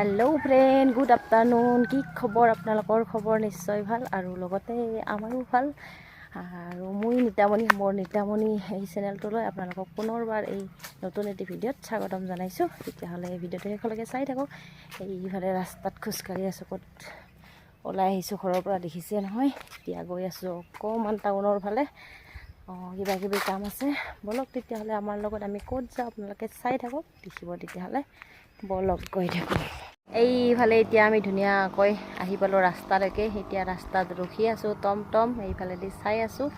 Hello friend good afternoon কি খবৰ আপোনালোকৰ খবৰ নিশ্চয় ভাল আৰু লগতে আমাৰো ভাল আৰু মই নিতামণি মোৰ নিতামণি এই চেনেলটোলৈ আপোনালোকক পুনৰবাৰ এই নতুন এটি ভিডিঅ'ত স্বাগতম জনাইছোঁ। তেতিয়াহ'লে এই ভিডিঅ'টো শেষলৈকে চাই থাকক। এইফালে ৰাস্তাত খোজকাঢ়ি আছোঁ, ক'ত ওলাই আহিছোঁ ঘৰৰ পৰা দেখিছে নহয়। এতিয়া গৈ আছোঁ অকণমান টাউনৰ ফালে, কিবা কিবি কাম আছে। বলক তেতিয়াহ'লে আমাৰ লগত আমি ক'ত যাওঁ আপোনালোকে চাই থাকক, দেখিব তেতিয়াহ'লে বলক গৈ থাকোঁ। এইফালে এতিয়া আমি ধুনীয়াকৈ আহি পালোঁ ৰাস্তালৈকে। এতিয়া ৰাস্তাত ৰখি আছোঁ টমটম, এইফালেদি চাই আছোঁ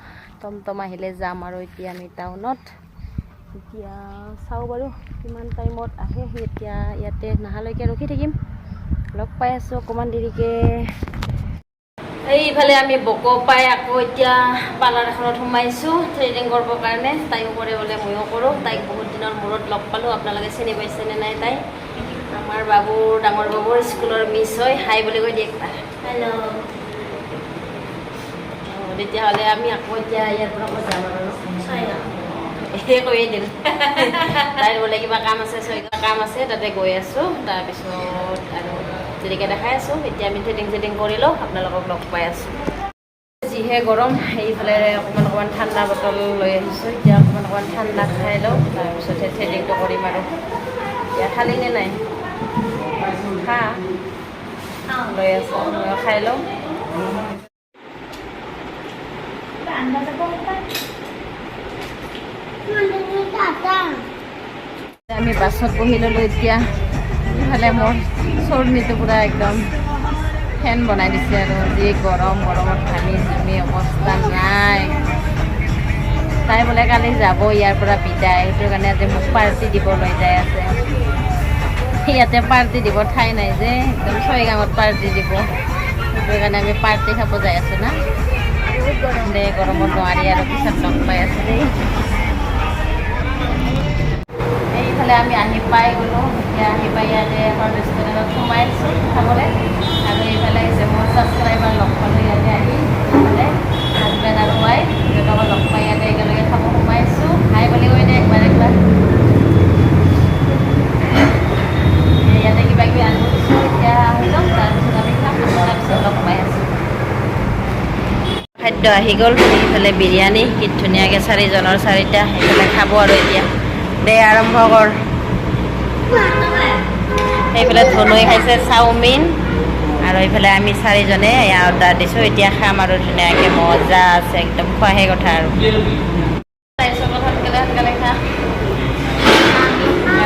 টমটম আহিলে যাম আৰু এতিয়া আমি টাউনত। এতিয়া চাওঁ বাৰু কিমান টাইমত আহে। এতিয়া ইয়াতে নাহালৈকে ৰখি থাকিম, লগ পাই আছোঁ অকণমান দেৰিকৈ। এইফালে আমি বক পাই আকৌ এতিয়া পাৰ্লাৰ এখনত সোমাইছোঁ থ্ৰেডিং কৰিবৰ কাৰণে। তাইও কৰে বোলে, ময়ো কৰোঁ। তাইক বহুত দিনৰ মূৰত লগ পালোঁ। আপোনালোকে চিনি পাইছেনে নাই? তাই আমাৰ বাবুৰ ডাঙৰ বাবুৰ স্কুলৰ মিছ হয়। হাই বুলি কৈ দিয়ে একবাৰ, হেল্ল'। তেতিয়াহ'লে আমি আকৌ এতিয়া ইয়াৰ পৰা আকৌ যাম আৰু সেই কৈয়ে দিল। তাইৰ বোলে কিবা কাম আছে, কাম আছে, তাতে গৈ আছোঁ। তাৰপিছত আৰু দেৰিকৈ দেখাই আছোঁ। এতিয়া আমি থ্ৰেডিং কৰি লওঁ, আপোনালোকক লগ পাই আছোঁ। যিহে গৰম, এইফালে অকণমান ঠাণ্ডা বটল লৈ আহিছোঁ। এতিয়া অকণমান ঠাণ্ডা খাই লওঁ, তাৰপিছতহে থ্ৰেডিংটো কৰিম আৰু। এতিয়া খালি নে নাই? খা লৈ আছোঁ, ময়ো খাই লওঁ। আমি বাছত বহি ল'লোঁ। এতিয়া ইফালে মোৰ চৰ্ণিটো পূৰা একদম ফেন বনাই দিছে আৰু যি গৰম, গৰমত ঘামি জুমি অৱস্থা নাই। তাই বোলে কালি যাব ইয়াৰ পৰা বিদায়, সেইটো কাৰণে আজি মোক পাৰ্টি দিব লৈ যাই আছে। ইয়াতে পাৰ্টি দিব ঠাই নাই যে, একদম ছয়গাঁৱত পাৰ্টি দিব, সেইটো কাৰণে আমি পাৰ্টি খাব যাই আছোঁ না। দে গৰমত নোৱাৰি আৰু, পিছত লগ পাই আছোঁ দেই। এইফালে আমি আহি পাই গ'লোঁ। এতিয়া আহি পাই ইয়াতে এখন ৰেষ্টুৰেণ্টত সোমাইছোঁ খাবলৈ। আৰু এইফালে হৈছে মোৰ ছাবস্ক্ৰাইবাৰ লগ পালোঁ ইয়াতে আহি। এইফালে হাজবেণ্ড আৰু ৱাইফ সিহঁতক লগ পাই ইয়াতে একেলগে খাব সোমাইছোঁ। হাই বুলি কৈ দে একবাৰ। ইয়াতে কিবা কিবি আনিব দিছোঁ, এতিয়া আহি লওক, তাৰপিছত আমি খাম। তাৰপিছত লগ পাই আছোঁ। খাদ্য আহি গ'ল। এইফালে বিৰিয়ানী কি ধুনীয়াকৈ 4জনৰ 4টা এইফালে খাব আৰু এতিয়া দে আৰম্ভ কৰ। এইফালে ধনুৱে খাইছে চাওমিন আৰু এইফালে আমি 4জনে এয়া অৰ্ডাৰ দিছোঁ। এতিয়া খাম আৰু ধুনীয়াকৈ, মজা আছে একদম, খোৱাহে কথা আৰু। সোনকালে খা,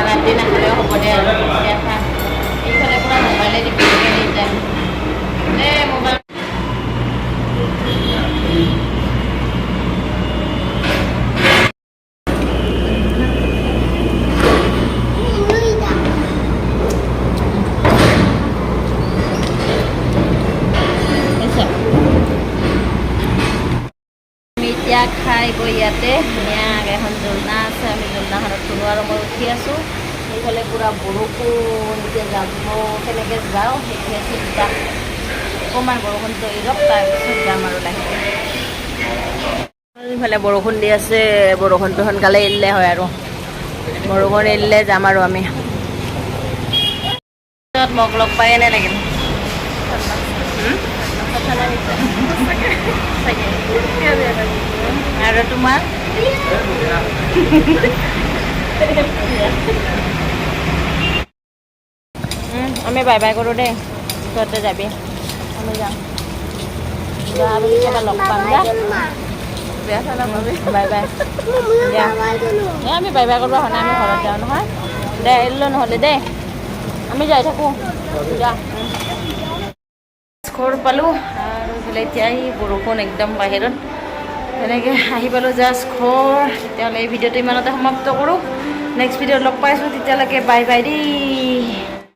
ৰাতি নাখালেও হ'ব দে আৰু। এতিয়া খা। এইফালে পূৰা মোবাইলে টিপি যাম দে মোবাইল। এতিয়া খাই গৈ ইয়াতে ধুনীয়াকৈ এখন ঝুলনা আছে, আমি ঝুলনাখনত ধুনু আৰু মই উঠি আছোঁ। সেইফালে পূৰা বৰষুণ, এতিয়া যাব কেনেকৈ যাওঁ সেইটোহে চিন্তা। অকণমান বৰষুণটো এৰক, তাৰপিছত যাম আৰু লাহেকৈ। এইফালে বৰষুণ দি আছে, বৰষুণটো সোনকালে এৰিলে হয় আৰু। বৰষুণ এৰিলে যাম আৰু আমি। মোক লগ পাই এনে লাগিল আৰু তোমাৰ আমি বাই বাই কৰোঁ দেই, তহঁতে যাবি, আমি যাম। যোৱা বুলি ক'বা লগ পাম যা। বাই বাই আমি বাই বাই কৰিব হোৱা নাই, আমি ঘৰত যাওঁ নহয়। দে এৰিলোঁ নহ'লে দেই, আমি যাই থাকোঁ যা। ঘৰ পালোঁ আৰু এইফালে এতিয়া বৰষুণ একদম বাহিৰত, তেনেকৈ আহি পালোঁ জাষ্ট ঘৰ। তেতিয়াহ'লে এই ভিডিঅ'টো ইমানতে সমাপ্ত কৰোঁ। নেক্সট ভিডিঅ'ত লগ পাইছোঁ, তেতিয়ালৈকে বাই বাই দেই।